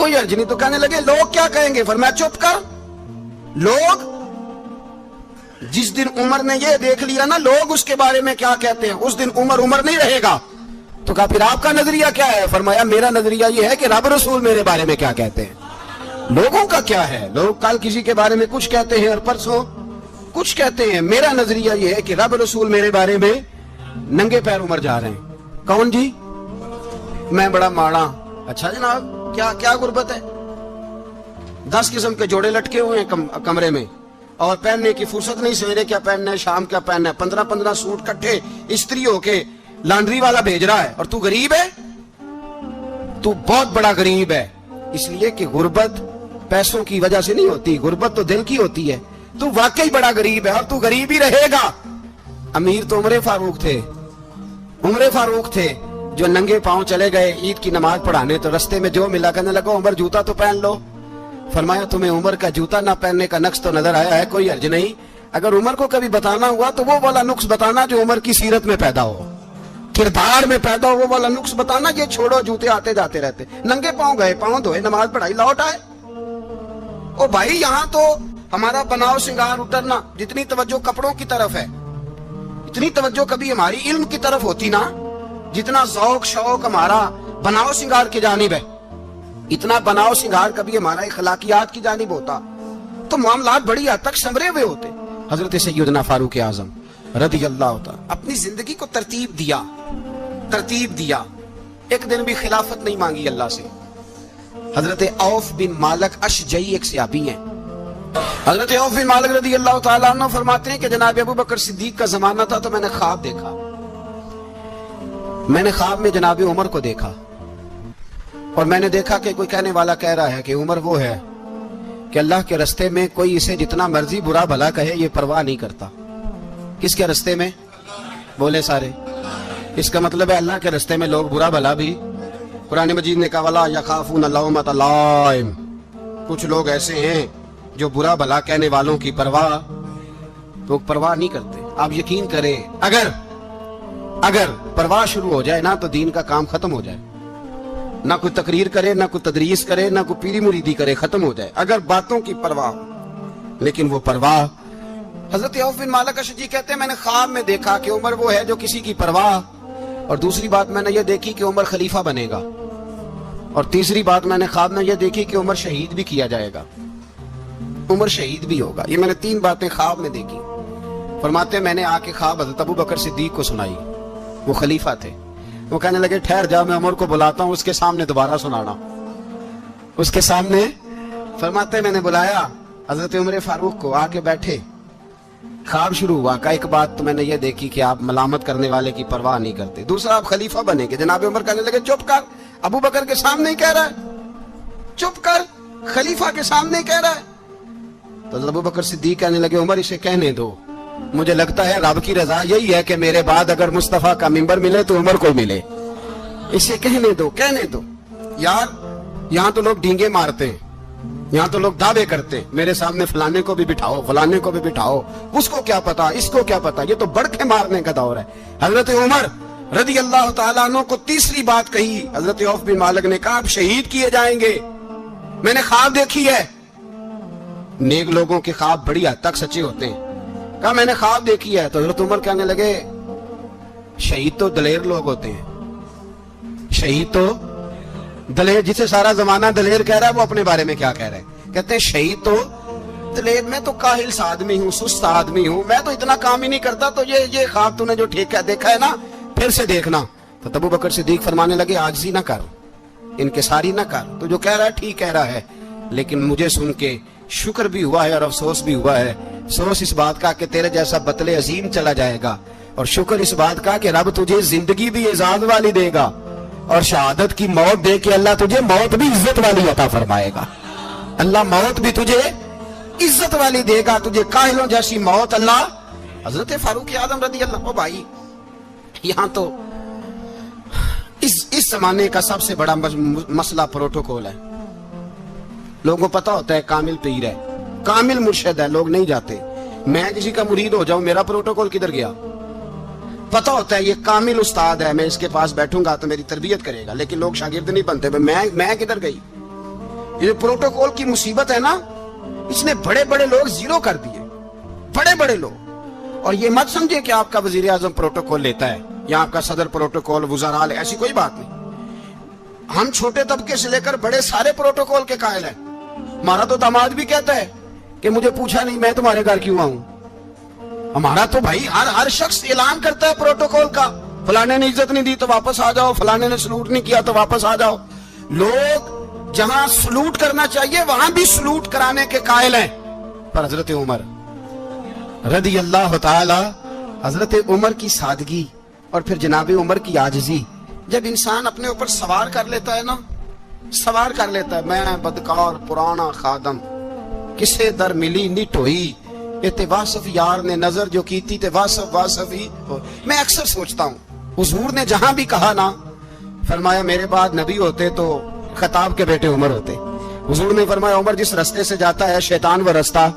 کوئی حرج نہیں. تو کہنے لگے لوگ کیا کہیں گے؟ فرمایا چپ کر. لوگ جس دن عمر نے یہ دیکھ لیا نا لوگ اس کے بارے میں کیا کہتے ہیں، اس دن عمر نہیں رہے گا. تو کہا پھر آپ کا نظریہ کیا ہے؟ فرمایا میرا نظریہ یہ ہے کہ رب رسول میرے بارے میں کیا کہتے ہیں. لوگوں کا کیا ہے؟ لوگ کل کسی کے بارے میں کچھ کہتے ہیں اور پرسوں کچھ کہتے ہیں. میرا نظریہ یہ ہے کہ رب رسول میرے بارے میں ننگے پیر عمر جا رہے ہیں. کون جی؟ میں بڑا ماڑا. اچھا جناب کیا غربت ہے؟ 10 قسم کے جوڑے لٹکے ہوئے ہیں کمرے میں اور پہننے کی فرصت نہیں. سویرے کیا پہننا ہے، شام کیا پہننا ہے، 15 سوٹ کٹھے استری ہو کے لانڈری والا بھیج رہا ہے. اور تو غریب ہے، تو بہت بڑا غریب ہے. اس لیے کہ غربت پیسوں کی وجہ سے نہیں ہوتی، غربت تو دل کی ہوتی ہے. تو واقعی بڑا غریب ہے اور تو غریب ہی رہے گا. امیر تو عمر فاروق تھے جو ننگے پاؤں چلے گئے عید کی نماز پڑھانے. تو رستے میں جو ملا کہنے لگا عمر جوتا تو پہن لو. فرمایا تمہیں عمر کا جوتا نہ پہننے کا نقص تو نظر آیا ہے؟ کوئی حرج نہیں. اگر عمر کو کبھی بتانا ہوا تو وہ والا نقص بتانا جو عمر کی سیرت میں پیدا ہو، کردار میں پیدا ہو، وہ والا نقص بتانا. یہ چھوڑو جوتے آتے جاتے رہتے. ننگے پاؤں گئے، پاؤں دھوئے، نماز پڑھائی، لوٹ آئے. او بھائی یہاں تو ہمارا بناؤ سنگار اترنا، جتنی توجہ کپڑوں کی طرف ہے اتنی توجہ کبھی ہماری علم کی طرف ہوتی نا. جتنا ذوق شوق ہمارا بناؤ سنگار کی جانب ہے، اتنا بناؤ سنگار کبھی ہمارا اخلاقیات کی جانب ہوتا تو معاملات بڑی حد تک سنورے ہوئے ہوتے. حضرت سیدنا فاروق اعظم رضی اللہ تعالی اپنی زندگی کو ترتیب دیا. ایک دن بھی خلافت نہیں مانگی اللہ سے. حضرت عوف بن مالک اشجعی ایک صحابی ہیں. حضرت عوف بن مالک رضی اللہ تعالیٰ عنہ فرماتے ہیں کہ جناب ابو بکر صدیق کا زمانہ تھا تو میں نے خواب دیکھا. میں نے خواب میں جناب عمر کو دیکھا اور میں نے دیکھا کہ کوئی کہنے والا کہہ رہا ہے کہ عمر وہ ہے کہ اللہ کے رستے میں کوئی اسے جتنا مرضی برا بھلا کہے یہ پرواہ نہیں کرتا. کس کے رستے میں؟ بولے سارے. اس کا مطلب ہے اللہ کے رستے میں لوگ برا بھلا بھی. قرآن مجید نے کہا وَلَا يَخَافُونَ لَوْمَةَ لَائِمٍ. کچھ لوگ ایسے ہیں جو برا بھلا کہنے والوں کی پرواہ نہیں کرتے. آپ یقین کریں اگر پرواہ شروع ہو جائے نا تو دین کا کام ختم ہو جائے. نہ کوئی تقریر کرے، نہ کوئی تدریس کرے، نہ کوئی پیری مریدی کرے، ختم ہو جائے اگر باتوں کی پرواہ. لیکن وہ پرواہ، حضرت عوف بن مالک اشجعی کہتے ہیں میں نے خواب میں دیکھا کہ عمر وہ ہے جو کسی کی پرواہ. اور دوسری بات میں نے یہ دیکھی کہ عمر خلیفہ بنے گا. اور تیسری بات میں نے خواب میں یہ دیکھی کہ عمر شہید بھی کیا جائے گا، عمر شہید بھی ہوگا. یہ میں نے 3 باتیں خواب میں دیکھی. فرماتے ہیں میں نے آ کے خواب حضرت ابو بکر صدیق کو سنائی. وہ خلیفہ تھے. وہ کہنے لگے ٹھہر جا، میں عمر کو بلاتا ہوں، اس کے سامنے دوبارہ سنانا. اس کے سامنے فرماتے ہیں میں نے بلایا حضرت عمر فاروق کو، آ کے بیٹھے. خواب شروع ہوا. کا ایک بات تو میں نے یہ دیکھی کہ آپ ملامت کرنے والے کی پرواہ نہیں کرتے. دوسرا آپ خلیفہ بنے گے. جناب عمر کہنے لگے چپ کر، ابو بکر کے سامنے ہی کہہ رہا ہے، چپ کر، خلیفہ کے سامنے ہی کہہ رہا ہے. تو ابو بکر صدیق کہنے لگے عمر اسے کہنے دو، مجھے لگتا ہے رب کی رضا یہی ہے کہ میرے بعد اگر مصطفیٰ کا منبر ملے تو عمر کو ملے. اسے کہنے دو. یار یہاں تو لوگ ڈینگے مارتے ہیں، یہاں تو لوگ دعوے کرتے ہیں میرے سامنے فلانے کو بھی بٹھاؤ، فلانے کو بھی بٹھاؤ، اس کو کیا پتا، اس کو کیا پتا. یہ تو بڑکے مارنے کا دور ہے. حضرت عمر رضی اللہ تعالیٰ عنہ کو تیسری بات کہی. حضرت عوف بن مالک نے کہا آپ شہید کیے جائیں گے، میں نے خواب دیکھی ہے. نیک لوگوں کے خواب بڑی حد تک سچے ہوتے ہیں. کہا میں نے خواب دیکھی ہے. تو حضرت عمر کہنے لگے شہید تو دلیر لوگ ہوتے ہیں، شہید تو دلیر، جسے سارا زمانہ دلیر کہہ رہا ہے وہ اپنے بارے میں کیا کہہ رہے ہیں؟ کہتے ہیں شہید تو دلیر، میں تو کاہل سا آدمی ہوں، سست آدمی ہوں، میں تو اتنا کام ہی نہیں کرتا. تو یہ خواب تو نے جو ٹھیک ہے دیکھا ہے نا پھر سے دیکھنا. تو ابو بکر صدیق فرمانے لگے عاجزی نہ کر، انکساری نہ کر، تو جو کہہ رہا ہے ٹھیک کہہ رہا ہے، لیکن مجھے سن کے شکر بھی ہوا ہے اور افسوس بھی ہوا ہے. افسوس اس بات کا کہ تیرے جیسا بطل عظیم چلا جائے گا، اور شکر اس بات کا کہ رب تجھے زندگی بھی اعزاز والی دے گا اور شہادت کی موت دے کے اللہ تجھے موت بھی عزت والی عطا فرمائے گا. اللہ موت بھی تجھے عزت والی دے گا، تجھے کاہلوں جیسی موت اللہ. حضرت فاروق اعظم رضی اللہ عنہ. بھائی یہاں تو اس زمانے کا سب سے بڑا مسئلہ پروٹوکول ہے. لوگوں کو پتا ہوتا ہے کامل پیر ہے، کامل مرشد ہے، لوگ نہیں جاتے. میں کسی کا مرید ہو جاؤں، میرا پروٹوکول کدھر گیا؟ پتا ہوتا ہے یہ کامل استاد ہے، میں اس کے پاس بیٹھوں گا تو میری تربیت کرے گا، لیکن لوگ شاگرد نہیں بنتے. میں کدھر گئی؟ یہ پروٹوکول کی مصیبت ہے نا، اس نے بڑے بڑے لوگ زیرو کر دیے، بڑے بڑے لوگ۔ اور یہ مت سمجھے کہ آپ کا وزیر اعظم پروٹوکول لیتا ہے یا آپ کا صدر پروٹوکول، وزراء، ایسی کوئی بات نہیں۔ ہم چھوٹے طبقے سے لے کر بڑے سارے پروٹوکول کے قائل ہیں۔ ہمارا تو داماد بھی کہتا ہے کہ مجھے پوچھا نہیں میں تمہارے گھر کیوں آؤں۔ ہمارا تو بھائی ہر شخص اعلان کرتا ہے پروٹوکول کا، فلانے نے عزت نہیں دی تو واپس آ جاؤ، فلانے نے سلوٹ نہیں کیا تو واپس آ جاؤ۔ لوگ جہاں سلوٹ کرنا چاہیے وہاں بھی سلوٹ کرانے کے قائل ہیں۔ پر حضرت عمر رضی اللہ تعالی، حضرت عمر کی سادگی اور پھر جناب عمر کی عاجزی، جب انسان اپنے اوپر سوار کر لیتا ہے نا، سوار کر لیتا ہے، میں بدکار پرانا خادم، کسے در ملی نٹ ہوئی، تے واصف یار نے نظر جو کیتی تے واصف ہی۔ میں اکثر سوچتا ہوں حضور نے جہاں بھی کہا نا، فرمایا میرے بعد نبی ہوتے تو خطاب کے بیٹے عمر ہوتے۔ حضور نے فرمایا عمر جس رستے سے جاتا ہے شیطان وہ رستہ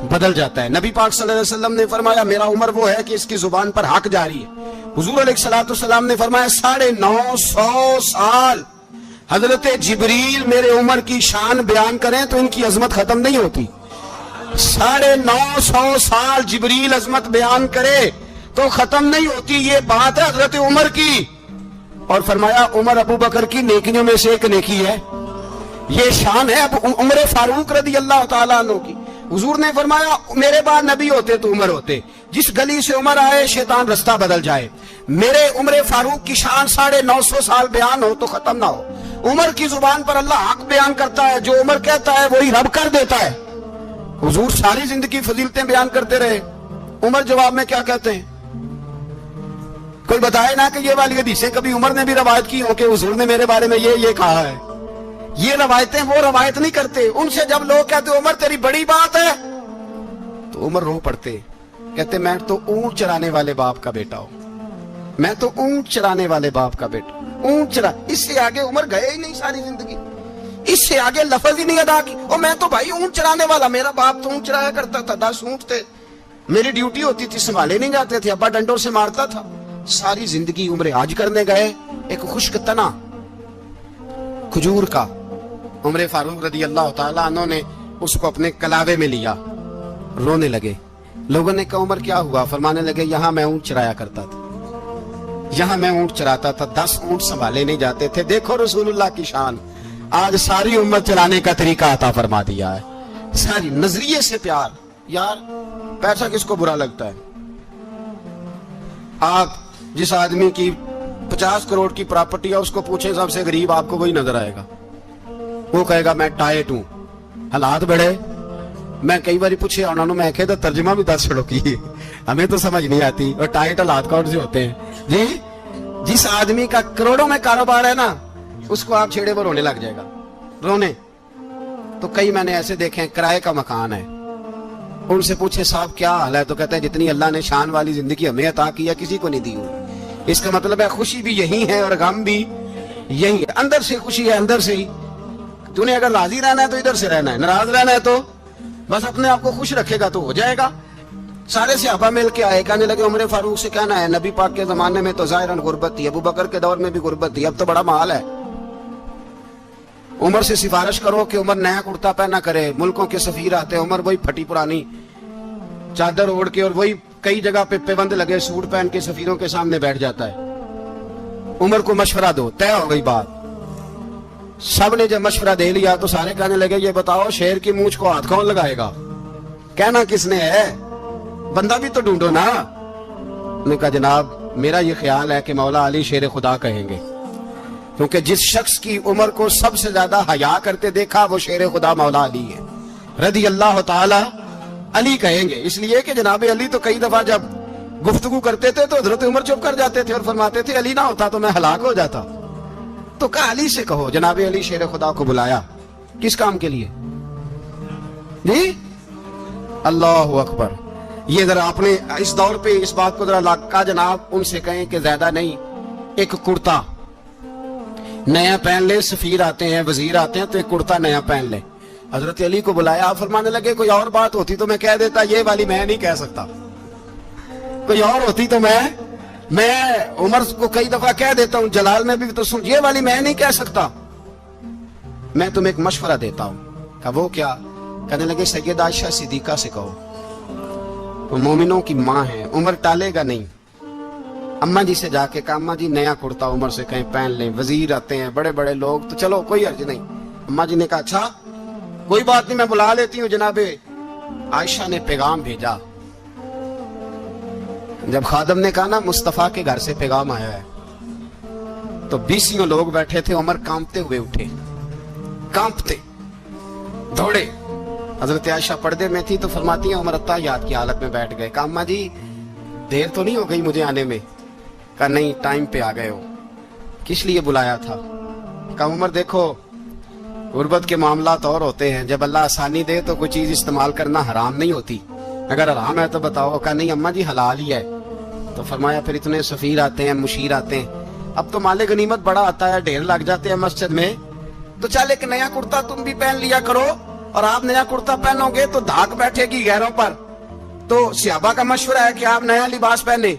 بدل جاتا ہے۔ نبی پاک صلی اللہ علیہ وسلم نے فرمایا میرا عمر وہ ہے کہ اس کی زبان پر حق جاری ہے۔ حضور علیہ السلام نے فرمایا 950 سال حضرت جبریل میرے عمر کی شان بیان کریں تو ان کی عظمت ختم نہیں ہوتی۔ 950 سال جبریل عظمت بیان کرے تو ختم نہیں ہوتی۔ یہ بات ہے حضرت عمر کی۔ اور فرمایا عمر ابو بکر کی نیکیوں میں سے ایک نیکی ہے، یہ شان ہے عمر فاروق رضی اللہ تعالیٰ عنہ کی۔ حضور نے فرمایا میرے بعد نبی ہوتے تو عمر ہوتے، جس گلی سے عمر آئے شیطان رستہ بدل جائے۔ میرے عمر فاروق کی شان 950 سال بیان ہو تو ختم نہ ہو۔ عمر کی زبان پر اللہ حق بیان کرتا ہے، جو عمر کہتا ہے وہی رب کر دیتا ہے۔ حضور ساری زندگی فضیلتیں بیان کرتے رہے، عمر جواب میں کیا کہتے ہیں؟ کوئی بتائے نا کہ یہ والی حدیثیں کبھی عمر نے بھی روایت کی ہو کہ حضور نے میرے بارے میں یہ کہا ہے۔ یہ روایتیں وہ روایت نہیں کرتے۔ ان سے جب لوگ کہتے عمر تیری بڑی بات ہے تو عمر رو پڑتے، کہتے میں تو اونٹ چرانے والے باپ کا بیٹا ہوں، میں تو اونٹ چرانے والے باپ کا بیٹا، اونٹ چرا۔ اس سے آگے عمر گئے ہی نہیں ساری زندگی، اس سے آگے لفظ ہی نہیں ادا کی۔ اور میں تو بھائی اونٹ چرانے والا، میرا باپ تو اونٹ چرایا کرتا تھا، 10 اونٹ تھے، میری ڈیوٹی ہوتی تھی، سنبھالے نہیں جاتے تھے، ابا ڈنڈوں سے مارتا تھا۔ ساری زندگی عمر حج کرنے گئے، ایک خشک تنا کھجور کا عمر فاروق رضی اللہ تعالیٰ عنہ نے اس کو اپنے کلاوے میں لیا، رونے لگے۔ لوگوں نے کہا عمر کیا ہوا؟ فرمانے لگے یہاں میں اونٹ چرایا کرتا تھا، یہاں میں اونٹ چراتا تھا، 10 اونٹ سنبھالے نہیں جاتے تھے۔ دیکھو رسول اللہ کی شان، آج ساری امت چلانے کا طریقہ عطا فرما دیا ہے، ساری نظریے سے پیار۔ یار پیسہ کس کو برا لگتا ہے؟ آپ جس آدمی کی 50 کروڑ کی پراپرٹی ہے اس کو پوچھیں سب سے غریب، آپ کو وہی نظر آئے گا۔ وہ کہے گا میں ٹائٹ ہوں، حالات بڑے۔ میں کئی بار پوچھے انہوں نے، میں کہتا ترجمہ بھی 10 چھوڑو کی، ہمیں تو سمجھ نہیں آتی، اور ٹائٹ حالات کون سے ہوتے ہیں جی؟ جس آدمی کا کروڑوں میں کاروبار ہے نا، اس کو آپ چھیڑے وہ رونے لگ جائے گا، رونے۔ تو کئی میں نے ایسے دیکھے ہیں کرائے کا مکان ہے، ان سے پوچھے صاحب کیا حال ہے، تو کہتے ہیں جتنی اللہ نے شان والی زندگی ہمیں عطا کی ہے کسی کو نہیں دی ہوئی۔ اس کا مطلب ہے خوشی بھی یہی ہے اور غم بھی یہی ہے، اندر سے خوشی ہے، اندر سے ہی۔ تو نے اگر راضی رہنا ہے تو ادھر سے رہنا ہے، ناراض رہنا ہے تو بس اپنے آپ کو خوش رکھے گا تو ہو جائے گا۔ سارے صحابہ مل کے آئے، کہنے لگے عمر فاروق سے کہنا ہے نبی پاک کے زمانے میں تو ظاہراً غربت تھی، ابو بکر کے دور میں بھی غربت تھی، اب تو بڑا مال ہے، عمر سے سفارش کرو کہ عمر نیا کرتا پہنا کرے۔ ملکوں کے سفیر آتے ہیں، عمر وہی پھٹی پرانی چادر اوڑھ کے اور وہی کئی جگہ پہ پیبند لگے سوٹ پہن کے سفیروں کے سامنے بیٹھ جاتا ہے۔ عمر کو مشورہ دو، طے ہو گئی بات۔ سب نے جب مشورہ دے لیا تو سارے کہنے لگے یہ بتاؤ شیر کی مونچھ کو ہاتھ کون لگائے گا؟ کہنا کس نے ہے؟ بندہ بھی تو ڈھونڈو نا۔ نے کہا جناب میرا یہ خیال ہے کہ مولا علی شیر خدا کہیں گے، کیونکہ جس شخص کی عمر کو سب سے زیادہ حیا کرتے دیکھا وہ شیر خدا مولا علی ہے رضی اللہ تعالی علی کہیں گے۔ اس لیے کہ جناب علی تو کئی دفعہ جب گفتگو کرتے تھے تو حضرت عمر چپ کر جاتے تھے اور فرماتے تھے علی نہ ہوتا تو میں ہلاک ہو جاتا۔ تو کہا علی سے کہو۔ جناب علی شیر خدا کو بلایا، کس کام کے لیے جی؟ اللہ اکبر۔ یہ ذرا آپ نے اس دور پہ اس بات کو ذرا لاکا جناب ان سے کہیں کہ زیادہ نہیں، ایک کرتا نیا پہن لے، سفیر آتے ہیں وزیر آتے ہیں تو ایک کرتا نیا پہن لے۔ حضرت علی کو بلایا، فرمانے لگے کوئی اور بات ہوتی تو میں کہہ دیتا، یہ والی میں نہیں کہہ سکتا، کوئی اور ہوتی تو میں عمر کو کئی دفعہ کہہ دیتا ہوں، جلال میں بھی تو سن، یہ والی میں نہیں کہہ سکتا۔ میں تمہیں ایک مشورہ دیتا ہوں. کہا وہ کیا؟ کہنے لگے سیدہ عائشہ صدیقہ سے کہو, وہ مومنوں کی ماں ہے, عمر ٹالے گا نہیں. اماں جی سے جا کے کہا اماں جی نیا کرتا عمر سے کہیں پہن لیں, وزیر آتے ہیں بڑے بڑے لوگ, تو چلو کوئی حرج نہیں. اماں جی نے کہا اچھا کوئی بات نہیں میں بلا لیتی ہوں. جناب عائشہ نے پیغام بھیجا. جب خادم نے کہا نا مصطفیٰ کے گھر سے پیغام آیا ہے, تو 20 لوگ بیٹھے تھے. عمر کانپتے ہوئے اٹھے, کانپتے دوڑے. حضرت عائشہ پردے میں تھی تو فرماتی ہیں عمر اتحیات کی حالت میں بیٹھ گئے. کہا اماں جی دیر تو نہیں ہو گئی مجھے آنے میں؟ کہا نہیں ٹائم پہ آ گئے ہو. کس لیے بلایا تھا؟ کہا عمر دیکھو غربت کے معاملات اور ہوتے ہیں, جب اللہ آسانی دے تو کوئی چیز استعمال کرنا حرام نہیں ہوتی, اگر حرام ہے تو بتاؤ. کہا نہیں اماں جی حلال ہی ہے. تو فرمایا پھر اتنے سفیر آتے ہیں, مشیر آتے ہیں, اب تو مال غنیمت بڑا آتا ہے, ڈھیر لگ جاتے ہیں مسجد میں, تو چل ایک نیا کرتا تم بھی پہن لیا کرو, اور آپ نیا کرتا پہنو گے تو دھاک بیٹھے گی غیروں پر. تو صحابہ کا مشورہ ہے کہ آپ نیا لباس پہنے.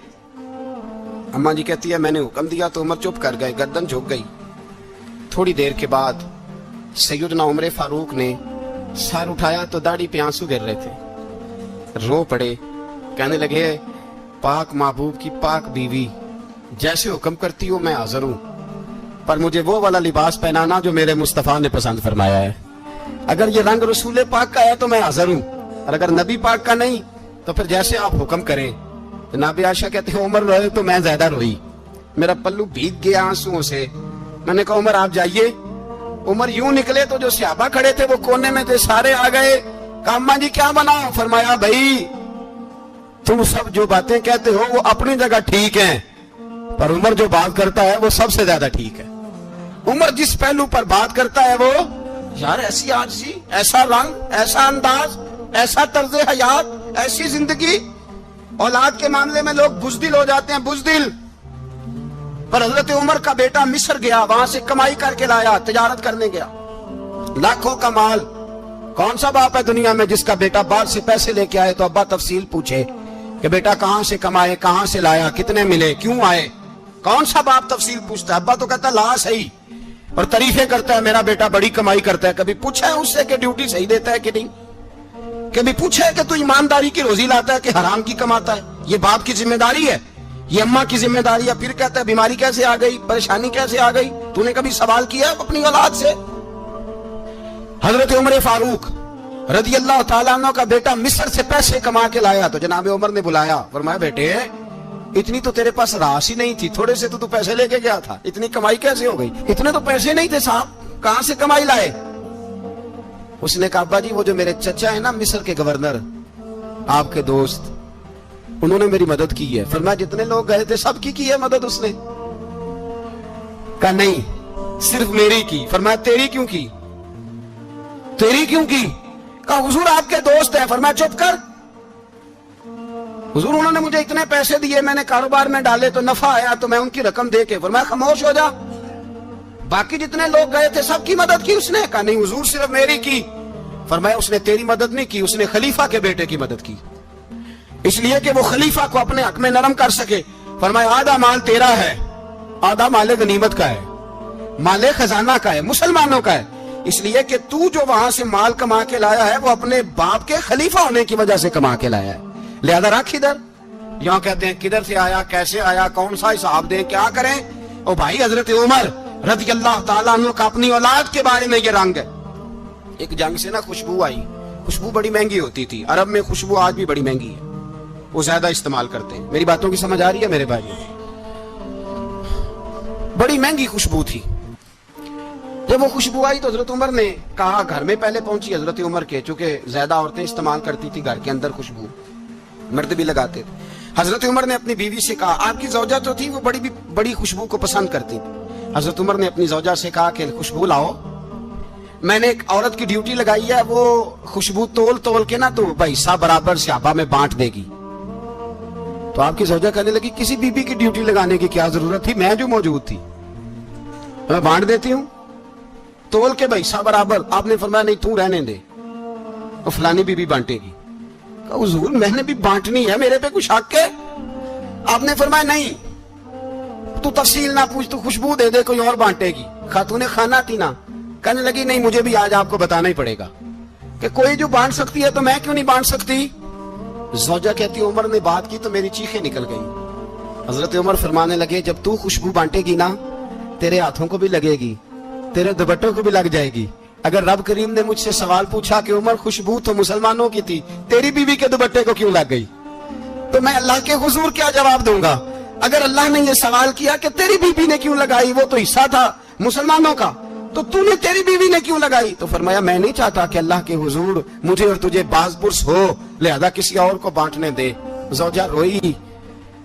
اماں جی کہتی ہے میں نے حکم دیا تو عمر چپ کر گئے, گردن جھک گئی. تھوڑی دیر کے بعد سیدنا عمر فاروق نے سر اٹھایا تو داڑھی پہ آنسو گر رہے تھے, رو پڑے. کہنے لگے پاک محبوب کی پاک بیوی جیسے حکم کرتی ہو میں حاضر ہوں, پر مجھے وہ والا لباس پہنانا جو میرے مصطفیٰ نے پسند فرمایا ہے. اگر یہ رنگ رسول پاک کا ہے تو میں حاضر ہوں, اور اگر نبی پاک کا نہیں تو پھر جیسے آپ حکم کریں. جناب عائشہ کہتے ہیں عمر روئے تو میں زیادہ روئی, میرا پلو بھیگ گیا آنسوؤں سے. میں نے کہا عمر آپ جائیے. عمر یوں نکلے تو جو صحابہ کھڑے تھے وہ کونے میں تھے, سارے آ گئے. کہا اماں جی کیا بنا؟ فرمایا بھائی تم سب جو باتیں کہتے ہو وہ اپنی جگہ ٹھیک ہیں, پر عمر جو بات کرتا ہے وہ سب سے زیادہ ٹھیک ہے. عمر جس پہلو پر بات کرتا ہے وہ یار ایسی عاجزی, ایسا رنگ, ایسا انداز, ایسا طرز حیات, ایسی زندگی. اولاد کے معاملے میں لوگ بزدل ہو جاتے ہیں, بزدل. پر حضرت عمر کا بیٹا مصر گیا, وہاں سے کمائی کر کے لایا, تجارت کرنے گیا, لاکھوں کا مال. کون سا باپ ہے دنیا میں جس کا بیٹا باہر سے پیسے لے کے آئے تو ابا تفصیل پوچھے کہ بیٹا کہاں سے کمائے, کہاں سے لایا, کتنے ملے, کیوں آئے؟ کون سا باپ تفصیل پوچھتا ہے؟ ابا تو کہتا لا صحیح, اور تعریفیں کرتا ہے میرا بیٹا بڑی کمائی کرتا ہے. کبھی پوچھا ہے اس سے کہ ڈیوٹی صحیح دیتا ہے کہ نہیں؟ کبھی پوچھا ہے کہ تو ایمانداری کی روزی لاتا ہے کہ حرام کی کماتا ہے؟ یہ باپ کی ذمہ داری ہے, یہ اماں کی ذمہ داری ہے. پھر کہتا ہے بیماری کیسے آ گئی, پریشانی کیسے آ گئی؟ تو نے کبھی سوال کیا اپنی اولاد سے؟ حضرت عمر فاروق رضی اللہ تعالیٰ عنہ کا بیٹا مصر سے پیسے کما کے لایا تو جناب عمر نے بلایا, فرمایا بیٹے اتنی تو تیرے پاس راس ہی نہیں تھی, تھوڑے سے تو پیسے لے کے گیا تھا, اتنی کمائی کیسے ہو گئی؟ اتنے تو پیسے نہیں تھے صاحب, کہاں سے کمائی لائے؟ اس نے کہا ابا جی وہ جو میرے چچا ہے نا مصر کے گورنر, آپ کے دوست, انہوں نے میری مدد کی ہے. فرمایا جتنے لوگ گئے تھے سب کی ہے مدد اس نے؟ کہا نہیں صرف میری کی. فرمایا تیری کیوں کی؟ تیری کیوں کی؟ کہا حضور آپ کے دوست ہیں. فرمایا چپ کر, حضور انہوں نے مجھے اتنے پیسے دیے, میں نے کاروبار میں ڈالے تو نفع آیا تو میں ان کی رقم دے کے. فرمایا خاموش ہو جا, باقی جتنے لوگ گئے تھے سب کی مدد کی اس نے؟ کہا نہیں حضور صرف میری کی. فرمایا اس نے تیری مدد نہیں کی, اس نے خلیفہ کے بیٹے کی مدد کی, اس لیے کہ وہ خلیفہ کو اپنے حق میں نرم کر سکے. فرمایا آدھا مال تیرا ہے, آدھا مال غنیمت کا ہے, مال خزانہ کا ہے, مسلمانوں کا ہے, اس لیے کہ تو جو وہاں سے مال کما کے لایا ہے وہ اپنے باپ کے خلیفہ ہونے کی وجہ سے کما کے لایا ہے, لہذا رکھ ادھر. یہاں کہتے ہیں کدھر سے آیا, کیسے آیا, کون سا حساب دیں, کیا کریں؟ او بھائی حضرت عمر رضی اللہ تعالیٰ عنہ کا اپنی اولاد کے بارے میں یہ رنگ ہے. ایک جنگ سے نا خوشبو آئی, خوشبو بڑی مہنگی ہوتی تھی, عرب میں خوشبو آج بھی بڑی مہنگی ہے, وہ زیادہ استعمال کرتے ہیں. میری باتوں کی سمجھ آ رہی ہے میرے بھائی؟ بڑی مہنگی خوشبو تھی. جب وہ خوشبو آئی تو حضرت عمر نے کہا, گھر میں پہلے پہنچی حضرت عمر کے, چونکہ زیادہ عورتیں استعمال کرتی تھی گھر کے اندر خوشبو, مرد بھی لگاتے تھے. حضرت عمر نے اپنی بیوی سے کہا, آپ کی زوجہ تو تھی وہ بڑی خوشبو کو پسند کرتی تھی. حضرت عمر نے اپنی زوجہ سے کہا کہ خوشبو لاؤ, میں نے ایک عورت کی ڈیوٹی لگائی ہے, وہ خوشبو تول کے نا تو حصہ برابر صحابہ میں بانٹ دے گی. تو آپ کی زوجہ کہنے لگی کسی بی بی کی ڈیوٹی لگانے کی کیا ضرورت تھی, میں جو موجود تھی میں بانٹ دیتی ہوں تول کے حصہ برابر. آپ نے فرمایا نہیں تو رہنے دے, وہ فلانی بی بی بانٹے گی. حضور میں نے بھی بانٹنی ہے, میرے پہ کچھ حق ہے؟ آپ نے فرمایا نہیں تو تفصیل نہ پوچھ, تو خوشبو دے دے کوئی اور بانٹے گی. خاتون خانہ تھی نا, کہنے لگی نہیں مجھے بھی آج آپ کو بتانا ہی پڑے گا کہ کوئی جو بانٹ سکتی ہے تو میں کیوں نہیں بانٹ سکتی؟ زوجہ کہتی عمر نے بات کی تو میری چیخیں نکل گئی۔ حضرت عمر فرمانے لگے جب تو خوشبو بانٹے گی نا تیرے ہاتھوں کو بھی لگے گی، تیرے دوپٹوں کو بھی لگ جائے گی۔ اگر رب کریم نے مجھ سے سوال پوچھا کہ عمر خوشبو تو مسلمانوں کی تھی، تیری بیوی کے دوپٹے کو کیوں لگ گئی، تو میں اللہ کے حضور کیا جواب دوں گا؟ اگر اللہ نے یہ سوال کیا کہ تیری بیوی نے کیوں لگائی، وہ تو حصہ تھا مسلمانوں کا، تو نے تیری بیوی نے کیوں لگائی؟ تو فرمایا میں نہیں چاہتا کہ اللہ کے حضور مجھے اور تجھے باز پرس ہو، لہذا کسی اور کو بانٹنے دے۔ زوجہ روئی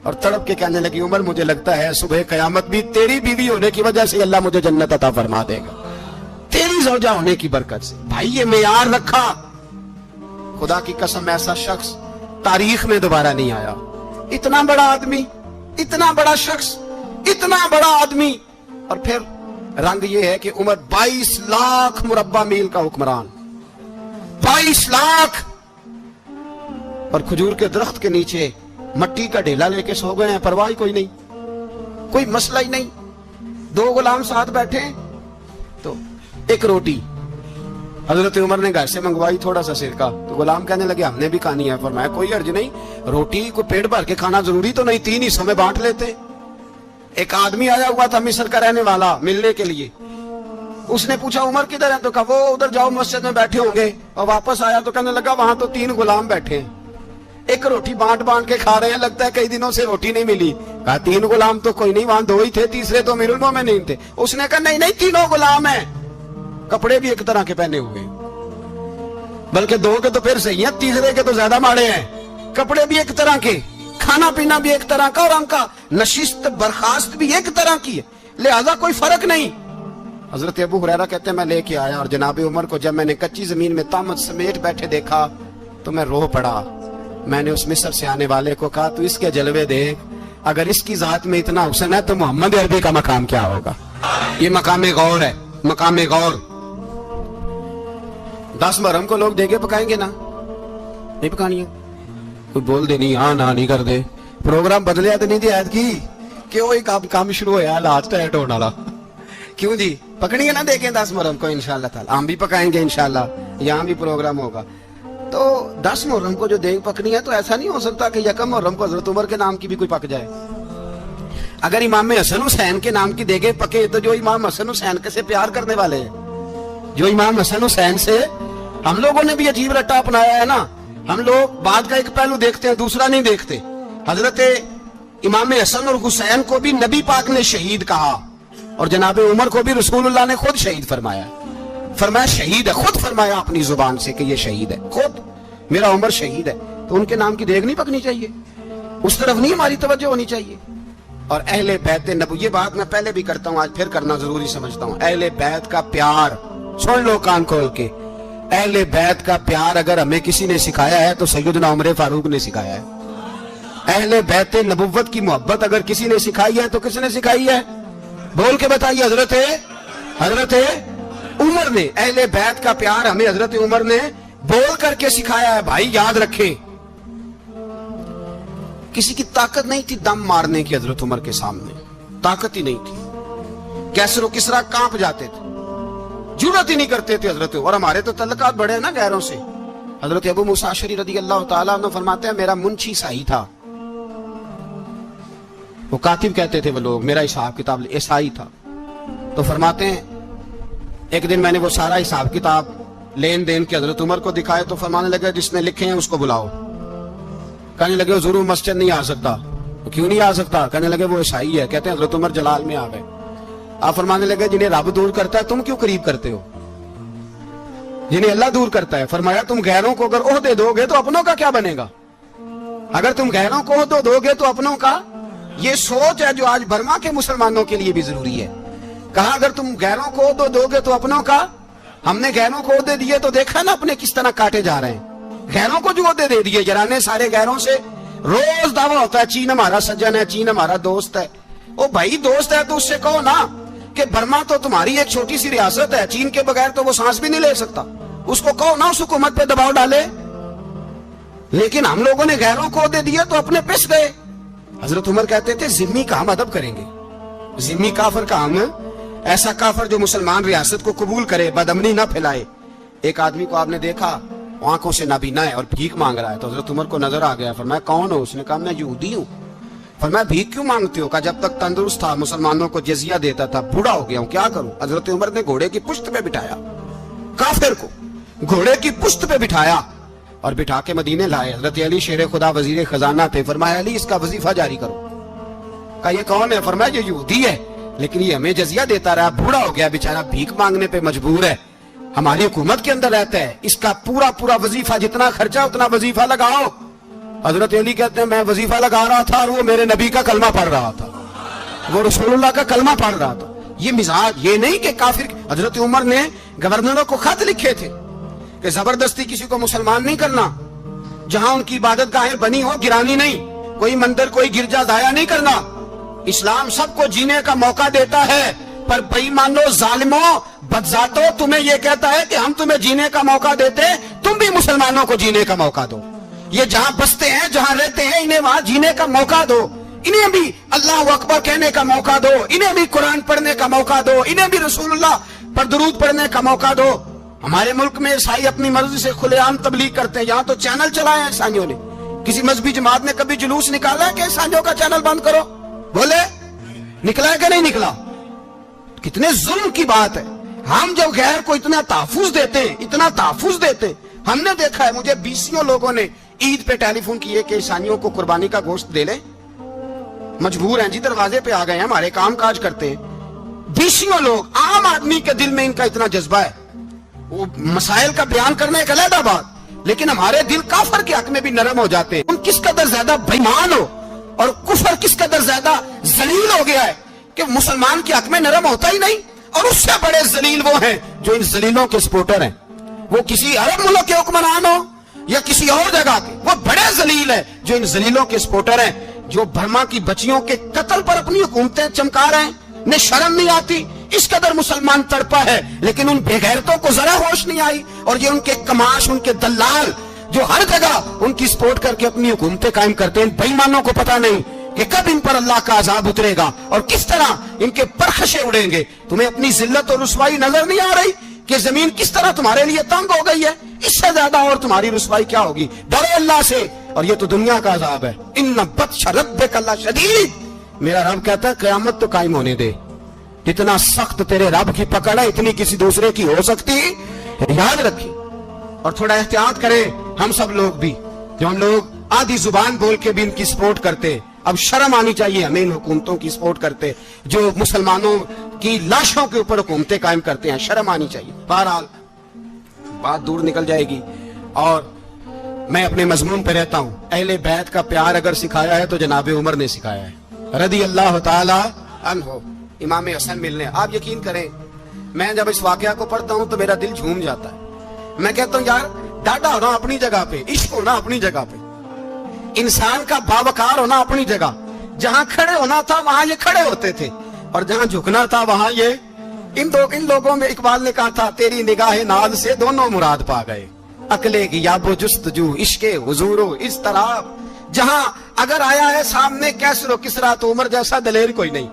اور تڑپ کے کہنے لگی عمر مجھے لگتا ہے صبح قیامت بھی تیری بیوی ہونے کی وجہ سے اللہ مجھے جنت عطا فرما دے گا، تیری زوجہ ہونے کی برکت سے۔ بھائی یہ معیار رکھا، خدا کی قسم ایسا شخص تاریخ میں دوبارہ نہیں آیا۔ اتنا بڑا آدمی، اتنا بڑا شخص، اتنا بڑا آدمی، اور پھر رنگ یہ ہے کہ عمر 22 لاکھ مربع میل کا حکمران، 22 لاکھ، اور کھجور کے درخت کے نیچے مٹی کا ڈھیلا لے کے سو گئے ہیں، پرواہ کوئی نہیں، کوئی مسئلہ ہی نہیں۔ 2 غلام ساتھ بیٹھے تو ایک روٹی حضرت عمر نے گھر سے منگوائی، تھوڑا سا سرکہ، تو غلام کہنے لگے ہم نے بھی کھانی ہے۔ فرمایا کوئی حرج نہیں، روٹی کو پیٹ بھر کے کھانا ضروری تو نہیں، 3 حصوں میں بانٹ لیتے۔ ایک آدمی آیا ہوا تھا مصر کا رہنے والا ملنے کے لیے، اس نے پوچھا عمر کدھر ہے، تو کہا وہ ادھر جاؤ مسجد میں بیٹھے ہوں گے، اور واپس آیا تو کہنے لگا وہاں تو 3 غلام بیٹھے ہیں، ایک روٹی بانٹ بانٹ کے کھا رہے ہیں، لگتا ہے کئی دنوں سے روٹی نہیں ملی۔ کہا 3 غلام تو کوئی نہیں، وہاں 2 ہی تھے، تیسرے تو امیر المومنین تھے۔ اس نے کہا نہیں 3 غلام ہیں، کپڑے بھی ایک طرح کے پہنے ہوئے، بلکہ 2 کے تو پھر صحیح ہیں، تیسرے کے تو زیادہ ماڑے ہیں، کپڑے بھی ایک طرح کے، کھانا پینا بھی ایک طرح کا، اور ان کا نشست برخاست بھی ایک طرح کی ہے، لہذا کوئی فرق نہیں۔ حضرت ابو ہریرہ کہتے ہیں میں لے کے آیا، اور جناب عمر کو جب میں نے کچی زمین میں تامت سمیٹ بیٹھے دیکھا تو میں رو پڑا۔ میں نے اس مصر سے آنے والے کو کہا تو اس کے جلوے دیکھ، اگر اس کی ذات میں اتنا حسن ہے تو محمد عربی کا مقام کیا ہوگا؟ یہ مقام غور ہے، مقام غور۔ 10 محرم کو لوگ دیگے پکائیں گے نا، نہیں پکانی ہے؟ کوئی بول دے نہیں، ہاں نہ نہیں کر دے، پروگرام بدلیا تو نہیں دی عید کی کہ وہی کام شروع ہویا لاسٹ ایٹ ہونے والا، کیوں جی پکڑیں گے نا دیکھیں 10 محرم کو انشاءاللہ تعالی، ہم بھی پکائیں گے انشاءاللہ، یہاں بھی پروگرام ہوگا۔ تو 10 محرم کو جو دیگ پکنی ہے تو ایسا نہیں ہو سکتا کہ 1 محرم کو حضرت عمر کے نام کی بھی کوئی پک جائے۔ اگر امام حسن حسین کے نام کی دیگیں پکے تو جو امام حسن حسین کے سے پیار کرنے والے ہیں، جو امام حسن حسین سے، ہم لوگوں نے بھی عجیب رٹا اپنایا ہے نا، ہم لوگ بات کا ایک پہلو دیکھتے ہیں دوسرا نہیں دیکھتے۔ حضرت امام حسن اور حسین کو بھی نبی پاک نے شہید کہا، اور جناب عمر کو بھی رسول اللہ نے خود شہید فرمایا، فرمایا شہید ہے، خود فرمایا اپنی زبان سے کہ یہ شہید ہے، خود میرا عمر شہید ہے۔ تو ان کے نام کی دیگ نہیں پکنی چاہیے، اس طرف نہیں ہماری توجہ ہونی چاہیے۔ اور اہل بیت نبوی، یہ بات میں پہلے بھی کرتا ہوں، آج پھر کرنا ضروری سمجھتا ہوں، اہل بیت کا پیار سن لو کان کھول کے، اہل بیت کا پیار اگر ہمیں کسی نے سکھایا ہے تو سیدنا عمر فاروق نے سکھایا ہے۔ اہل بیت نبوت کی محبت اگر کسی نے سکھائی ہے تو کس نے سکھائی ہے؟ بول کے بتائیے، حضرت عمر نے۔ اہل بیت کا پیار ہمیں حضرت عمر نے بول کر کے سکھایا ہے۔ بھائی یاد رکھیں، کسی کی طاقت نہیں تھی دم مارنے کی حضرت عمر کے سامنے، طاقت ہی نہیں تھی، کیسر و کسرا کانپ جاتے تھے، جرأت ہی نہیں کرتے تھے حضرت۔ اور ہمارے تو تعلقات بڑے ہیں نا غیروں سے۔ حضرت ابو موسیٰ اشعری رضی اللہ تعالیٰ عنہ فرماتے ہیں میرا منشی عیسائی تھا، وہ کاتب کہتے تھے وہ لوگ، میرا حساب کتاب عیسائی تھا۔ تو فرماتے ہیں ایک دن میں نے وہ سارا حساب کتاب لین دین کے حضرت عمر کو دکھائے تو فرمانے لگے جس نے لکھے ہیں اس کو بلاؤ۔ کہنے لگے ضرور مسجد نہیں آ سکتا۔ کیوں نہیں آ سکتا؟ کہنے لگے وہ عیسائی ہے۔ کہتے ہیں حضرت عمر جلال میں آ گئے۔ آپ فرمانے لگے جنہیں رب دور کرتا ہے تم کیوں قریب کرتے ہو؟ جنہیں اللہ دور کرتا ہے۔ فرمایا تم غیروں کو اگر عہدے دو گے تو اپنوں کا کیا بنے گا؟ اگر تم غیروں کو عہدے دو گے تو اپنوں کا، یہ سوچ ہے جو آج برما کے مسلمانوں کے لیے بھی ضروری ہے۔ کہا اگر تم غیروں کو عہدے دو گے تو اپنوں کا۔ ہم نے غیروں کو عہدے دیے تو دیکھا نا اپنے کس طرح کاٹے جا رہے ہیں۔ غیروں کو جو عہدے دے دیے جرانے سارے غیروں سے، روز دعویٰ ہوتا ہے چین ہمارا سجن ہے، چین ہمارا دوست ہے۔ او بھائی دوست ہے تو اس سے کہو نا کہ برما تو تمہاری ایک چھوٹی سی ریاست ہے، چین کے بغیر تو وہ سانس بھی نہیں لے سکتا، اس کو کہو نا اس حکومت پہ دباؤ ڈالے۔ لیکن ہم لوگوں نے غیروں کو عہدے دیے تو اپنے پس گئے۔ حضرت عمر کہتے تھے ذمی کا ہم ادب کریں گے، ذمی کافر کا ہم ایسا کافر جو مسلمان ریاست کو قبول کرے، بدامنی نہ پھیلائے۔ ایک آدمی کو آپ نے دیکھا آنکھوں سے نابینا ہے اور بھیک مانگ رہا ہے، تو حضرت عمر کو نظر آ گیا، فرمایا کون ہو؟ اس نے کہا میں یہودی ہوں۔ فرمایا بھیک کیوں مانگتے ہو؟ کہا جب تک تندرست تھا مسلمانوں کو جزیہ دیتا تھا، بوڑھا ہو گیا ہوں کیا کروں؟ حضرت عمر نے گھوڑے کی پشت پہ بٹھایا، کافر کو گھوڑے کی پشت پہ بٹھایا اور بٹھا کے مدینے لائے۔ حضرت علی شیر خدا وزیر خزانہ تھے، فرمایا علی اس کا وظیفہ جاری کرو۔ کہا یہ کون ہے؟ فرمایا یہ یہودی ہے، لیکن یہ ہمیں جزیہ دیتا رہا، بوڑھا ہو گیا بیچارہ، بھیک مانگنے پہ مجبور ہے، ہماری حکومت کے اندر رہتا ہے، اس کا پورا وظیفہ جتنا خرچہ اتنا وظیفہ لگاؤ۔ حضرت علی کہتے ہیں میں وظیفہ لگا رہا تھا اور وہ میرے نبی کا کلمہ پڑھ رہا تھا، وہ رسول اللہ کا کلمہ پڑھ رہا تھا۔ یہ مزاج، یہ نہیں کہ کافر۔ حضرت عمر نے گورنروں کو خط لکھے تھے کہ زبردستی کسی کو مسلمان نہیں کرنا، جہاں ان کی عبادت گاہیں بنی ہو گرانی نہیں، کوئی مندر کوئی گرجا ضائع نہیں کرنا۔ اسلام سب کو جینے کا موقع دیتا ہے، پر بے ایمانو ظالموں بدذاتوں تمہیں یہ کہتا ہے کہ ہم تمہیں جینے کا موقع دیتے، تم بھی مسلمانوں کو جینے کا موقع دو۔ یہ جہاں بستے ہیں جہاں رہتے ہیں انہیں وہاں جینے کا موقع دو، انہیں بھی اللہ اکبر کہنے کا موقع دو، انہیں بھی قرآن پڑھنے کا موقع دو، انہیں بھی رسول اللہ پر درود پڑھنے کا موقع دو۔ ہمارے ملک میں عیسائی اپنی مرضی سے کھلے عام تبلیغ کرتے ہیں، یہاں تو چینل چلائے ہیں عیسائیوں نے۔ کسی مذہبی جماعت نے کبھی جلوس نکالا ہے کہ عیسائیوں کا چینل بند کرو؟ بولے نکلا ہے کہ نہیں نکلا؟ کتنے ظلم کی بات ہے۔ ہم جب غیر کو اتنا تحفظ دیتے ہیں، اتنا تحفظ دیتے، ہم نے دیکھا ہے، مجھے 20 لوگوں نے عید پہ ٹیلی فون کیے کہ عیسائیوں کو قربانی کا گوشت دے لیں، مجبور ہیں جی، دروازے پہ آ گئے ہیں، ہمارے کام کاج کرتے ہیں۔ 20 لوگ، عام آدمی کے دل میں ان کا اتنا جذبہ ہے، وہ مسائل کا بیان کرنے ایک علیحدہ بات، لیکن ہمارے دل کافر کے حق میں بھی نرم ہو جاتے ہیں۔ ان کس قدر زیادہ بےایمان ہو اور کفر کس قدر زیادہ ذلیل ہو گیا ہے کہ مسلمان کے حق میں نرم ہوتا ہی نہیں، اور اس سے بڑے ذلیل وہ ہیں جو ان ذلیلوں کے سپورٹر ہیں، وہ کسی عرب ملک کے حکمران ہو یا کسی اور جگہ کے، وہ بڑے ذلیل ہیں جو ان ذلیلوں کے سپورٹر ہیں، جو برما کی بچیوں کے قتل پر اپنی حکومتیں چمکا رہے ہیں، انہیں شرم نہیں آتی۔ اس قدر مسلمان تڑپا ہے، لیکن ان بے غیرتوں کو ذرا ہوش نہیں آئی، اور یہ ان کے کماش، ان کے دلال جو ہر جگہ ان کی سپورٹ کر کے اپنی حکومتیں قائم کرتے ہیں، بے ایمانوں کو پتہ نہیں کہ کب ان پر اللہ کا عذاب اترے گا اور کس طرح ان کے پرخشے اڑیں گے۔ تمہیں اپنی ذلت اور رسوائی نظر نہیں آ رہی کہ زمین کس طرح تمہارے لیے تنگ ہو گئی ہے؟ اس سے زیادہ اور تمہاری رسوائی کیا ہوگی؟ ڈرو اللہ سے، اور یہ تو دنیا کا عذاب ہے۔ ان بطش ربک لشدید، میرا رب کہتا ہے قیامت تو قائم ہونے دے، جتنا سخت تیرے رب کی پکڑ ہے اتنی کسی دوسرے کی ہو سکتی، یاد رکھی۔ اور تھوڑا احتیاط کریں ہم سب لوگ بھی، جو ہم لوگ آدھی زبان بول کے بھی ان کی سپورٹ کرتے، اب شرم آنی چاہیے ہمیں ان حکومتوں کی سپورٹ کرتے جو مسلمانوں کی لاشوں کے اوپر حکومتیں قائم کرتے ہیں، شرم آنی چاہیے۔ بہرحال بات دور نکل جائے گی، اور میں اپنے مضمون پہ رہتا ہوں۔ اہل بیت کا پیار اگر سکھایا ہے تو جناب عمر نے سکھایا ہے رضی اللہ تعالی عنہ، امام حسن ملنے۔ آپ یقین کریں میں جب اس واقعہ کو پڑھتا ہوں تو میرا دل جھوم جاتا ہے۔ میں کہتا ہوں یار ڈاڈا ہونا اپنی جگہ پہ، عشق ہونا اپنی جگہ پہ، انسان کا باوقار ہونا اپنی جگہ، جہاں کھڑے ہونا تھا وہاں یہ کھڑے ہوتے تھے، اور جہاں جھکنا تھا وہاں یہ ان لوگوں میں اقبال نے کہا تھا تیری نگاہ ناز سے دونوں مراد پا گئے، عقلے کی یاب و جستجو عشق حضور و اضطراب۔ جہاں اگر آیا ہے سامنے کیسر و کسرا تو عمر جیسا دلیر کوئی نہیں،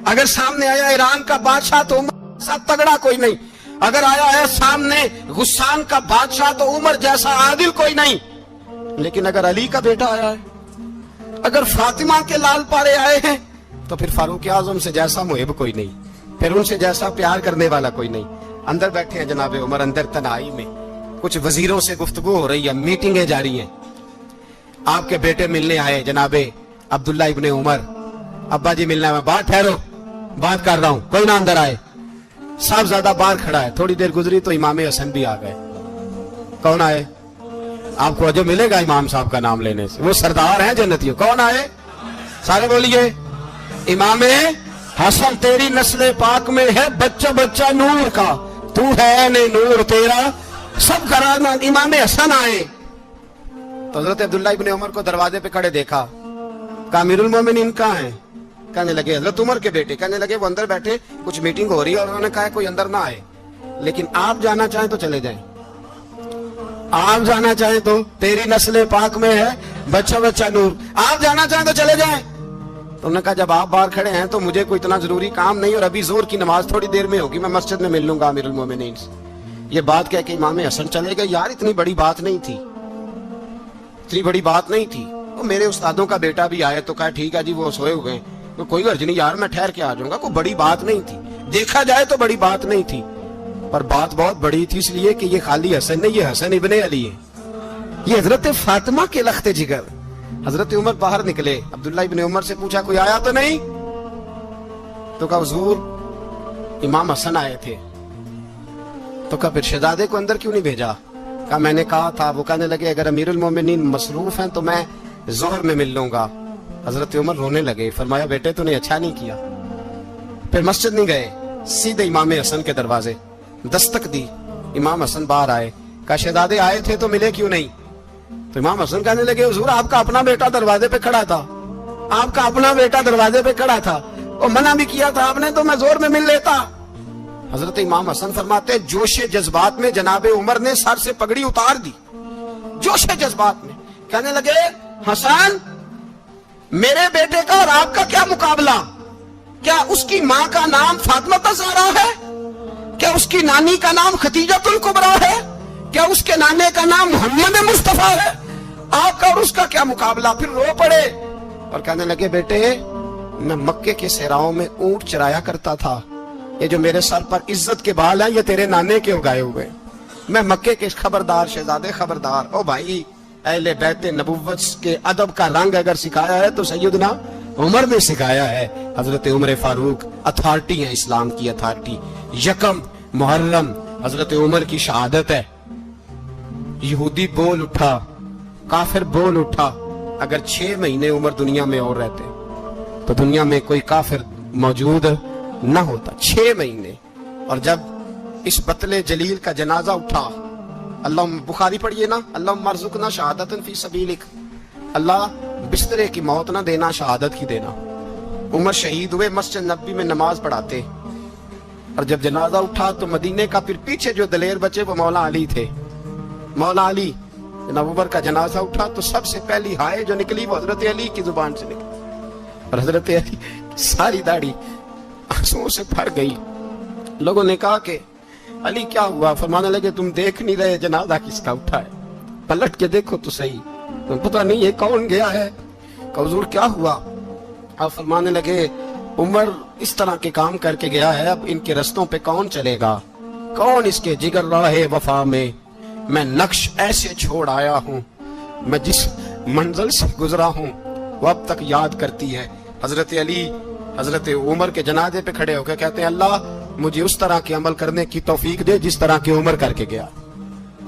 اگر سامنے آیا ایران کا بادشاہ تو عمر جیسا تگڑا کوئی نہیں، اگر آیا ہے سامنے غسان کا بادشاہ تو عمر جیسا عادل کوئی نہیں، لیکن اگر علی کا بیٹا آیا ہے، اگر فاطمہ کے لال پارے آئے ہیں تو پھر فاروق اعظم سے جیسا محب کوئی نہیں، پھر ان سے جیسا پیار کرنے والا کوئی نہیں۔ اندر بیٹھے ہیں جناب عمر، اندر تنہائی میں کچھ وزیروں سے گفتگو ہو رہی ہے، میٹنگیں جاری ہیں۔ آپ کے بیٹے ملنے آئے جناب عبداللہ ابن عمر، ابا جی ملنا ہے، بات ٹھہرو بات کر رہا ہوں، کوئی نہ اندر آئے۔ صاحب زیادہ باہر کھڑا ہے، تھوڑی دیر گزری تو امام حسن بھی آ گئے۔ کون آئے؟ آپ کو جو ملے گا امام صاحب کا نام لینے سے، وہ سردار ہیں جنتیوں۔ کون آئے؟ سارے بولیے امام حسن، تیری نسل پاک میں ہے بچہ بچہ نور کا، تو ہے نور تیرا سب کرانا۔ امام حسن آئے تو حضرت عبداللہ ابن عمر کو دروازے پہ کھڑے دیکھا، کہا امیر المومنین کہاں ہیں؟ کہنے لگے حضرت عمر کے بیٹے، کہنے لگے وہ اندر بیٹھے، کچھ میٹنگ ہو رہی ہے اور انہوں نے کہا کوئی اندر نہ آئے، لیکن آپ جانا چاہیں تو چلے جائیں، آپ جانا چاہیں تو، تیری نسل پاک میں ہے بچہ بچہ نور، آپ جانا چاہیں تو چلے جائیں۔ تو انہوں نے کہا جب آپ باہر کھڑے ہیں تو مجھے کوئی اتنا ضروری کام نہیں، اور ابھی ظہر کی نماز تھوڑی دیر میں ہوگی، میں مسجد میں مل لوں گا امیر المومنین سے۔ یہ بات کہہ کے امام حسن چلے گئے۔ یار اتنی بڑی بات نہیں تھی، اتنی بڑی بات نہیں تھی۔ وہ میرے استادوں کا بیٹا بھی آئے تو کہا ٹھیک ہے جی وہ سوئے ہوئے ہیں، تو کوئی غرض نہیں یار میں ٹھہر کے آ جاؤں گا، کوئی بڑی بات نہیں تھی، دیکھا جائے تو بڑی بات نہیں تھی، پر بات بہت بڑی تھی، اس لیے کہ یہ خالی حسن نہیں، یہ حسن ابن علی ہے، یہ حضرت فاطمہ کے لخت جگر۔ حضرت عمر باہر نکلے، عبداللہ ابن عمر سے پوچھا کوئی آیا تو نہیں؟ تو کہا حضور امام حسن آئے تھے۔ تو کہا پھر شہزادے کو اندر کیوں نہیں بھیجا؟ کہا میں نے کہا تھا، وہ کہنے لگے اگر امیر المومنین مصروف ہیں تو میں ظہر میں مل لوں گا۔ حضرت عمر رونے لگے، فرمایا بیٹے تو نے اچھا نہیں کیا۔ پھر مسجد نہیں گئے، سیدھے امام حسن کے دروازے دستک دی، امام حسن باہر آئے، کہا شہزادے آئے تھے تو ملے کیوں نہیں؟ تو امام حسن کہنے لگے حضور آپ کا اپنا بیٹا دروازے پہ کھڑا تھا، آپ کا اپنا بیٹا دروازے پہ کھڑا تھا، اور منع بھی کیا تھا آپ نے تو میں زور میں مل لیتا۔ حضرت امام حسن فرماتے جوش جذبات میں جناب عمر نے سر سے پگڑی اتار دی، جوش جذبات میں کہنے لگے حسن میرے بیٹے کا اور آپ کا کیا مقابلہ؟ کیا اس کی ماں کا نام فاطمہ الزہرا ہے؟ کیا اس کی نانی کا نام خدیجہ الکبریٰ ہے؟ کیا اس کے نانے کا نام محمد مصطفیٰ ہے؟ آپ کا اور اس کا کیا مقابلہ؟ پھر رو پڑے اور کہنے لگے بیٹے میں مکے کے صحراؤں میں اونٹ چرایا کرتا تھا، یہ جو میرے سر پر عزت کے بال ہیں یہ تیرے نانے کے اگائے ہوئے، میں مکے کے خبردار شہزادے خبردار۔ او بھائی اہل بیت نبوت کے ادب کا رنگ اگر سکھایا ہے تو سیدنا عمر نے سکھایا ہے۔ حضرت عمر فاروق اتھارٹی ہے، اسلام کی اتھارٹی۔ یکم محرم حضرت عمر کی شہادت ہے۔ یہودی بول اٹھا، کافر بول اٹھا، اگر 6 مہینے عمر دنیا میں اور رہتے تو دنیا میں کوئی کافر موجود نہ ہوتا۔ 6 مہینے۔ اور جب اس بطل جلیل کا جنازہ اٹھا، اللہ بخاری پڑھیے نا، اللہم ارزقنا شہادتا فی سبیلک، اللہ بسترے کی موت نہ دینا، شہادت کی دینا۔ عمر شہید ہوئے، مسجد نبوی میں نماز پڑھاتے، اور جب جنازہ اٹھا تو مدینے کا پھر پیچھے جو دلیر بچے وہ مولا علی تھے۔ مولا علی جناب عمر کا جنازہ اٹھا تو سب سے پہلی ہائے جو نکلی وہ حضرت علی کی زبان سے نکلی، اور حضرت علی ساری داڑھی آنسوؤں سے بھر گئی۔ لوگوں نے کہا کہ علی کیا ہوا؟ فرمانے لگے تم دیکھ نہیں رہے جنازہ کس کا اٹھا ہے، پلٹ کے دیکھو تو صحیح، تم پتہ نہیں یہ کون گیا ہے؟ کہ حضور کیا ہوا؟ آپ فرمانے لگے عمر اس طرح کے کام کر کے گیا ہے، اب ان کے رستوں پہ کون چلے گا؟ کون اس کے جگر راہ وفا میں میں نقش ایسے چھوڑ آیا ہوں، میں جس منزل سے گزرا ہوں وہ اب تک یاد کرتی ہے۔ حضرت علی حضرت عمر کے جنازے پہ کھڑے ہو کے کہتے ہیں اللہ مجھے اس طرح کے عمل کرنے کی توفیق دے جس طرح کی عمر کر کے گیا۔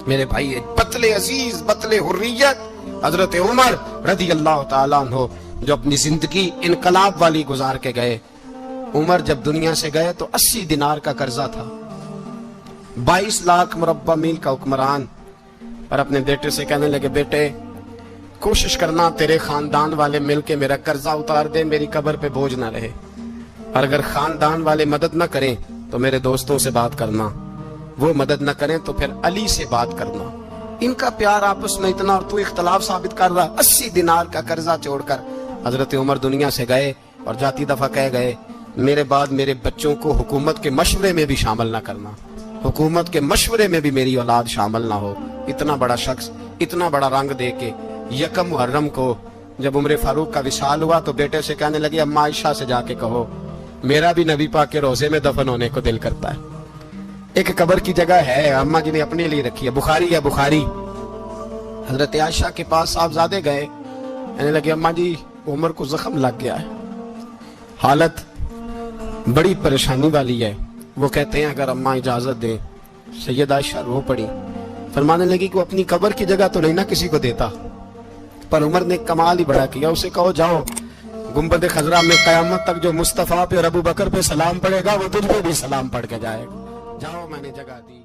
میرے بھائی بطل عزیز، بطل حریت حضرت عمر رضی اللہ تعالیٰ عنہ جو اپنی زندگی انقلاب والی گزار کے گئے۔ عمر جب دنیا سے گئے تو 80 دینار کا قرضہ تھا، 22 لاکھ مربع میل کا حکمران، اور اپنے بیٹے سے کہنے لگے بیٹے کوشش کرنا تیرے خاندان والے مل کے میرا قرضہ اتار دے، میری قبر پہ بوجھ نہ رہے، اور اگر خاندان والے مدد نہ کریں تو میرے دوستوں سے بات کرنا، وہ مدد نہ کریں تو پھر علی سے بات کرنا، ان کا پیار آپس میں اتنا اور تو اختلاف ثابت کر رہا۔ 80 دینار کا قرضہ چھوڑ کر حضرت عمر دنیا سے گئے، اور جاتی دفعہ کہہ گئے میرے بعد میرے بچوں کو حکومت کے مشورے میں بھی شامل نہ کرنا، حکومت کے مشورے میں بھی میری اولاد شامل نہ ہو۔ اتنا بڑا شخص اتنا بڑا رنگ دے کے یکم محرم کو جب عمر فاروق کا وصال ہوا تو بیٹے سے کہنے لگے اماں عائشہ سے جا کے کہو میرا بھی نبی پاک کے روزے میں دفن ہونے کو دل کرتا ہے۔ ایک قبر کی جگہ ہے اماں جی نے اپنے لیے رکھی ہے، بخاری ہے بخاری۔ حضرت عائشہ کے پاس صاحبزادے گئے، کہنے لگے اماں جی عمر کو زخم لگ گیا ہے، حالت بڑی پریشانی والی ہے۔ وہ کہتے ہیں اگر اماں اجازت دیں، سید عائشہ رو پڑی، فرمانے لگی کہ وہ اپنی قبر کی جگہ تو نہیں نہ کسی کو دیتا، پر عمر نے کمال ہی بڑا کیا، اسے کہو جاؤ گنبد خضرا میں قیامت تک جو مصطفیٰ پہ اور ابو بکر پہ سلام پڑے گا وہ تجھ پہ بھی سلام پڑھ کے جائے گا، جاؤ میں نے جگہ دی۔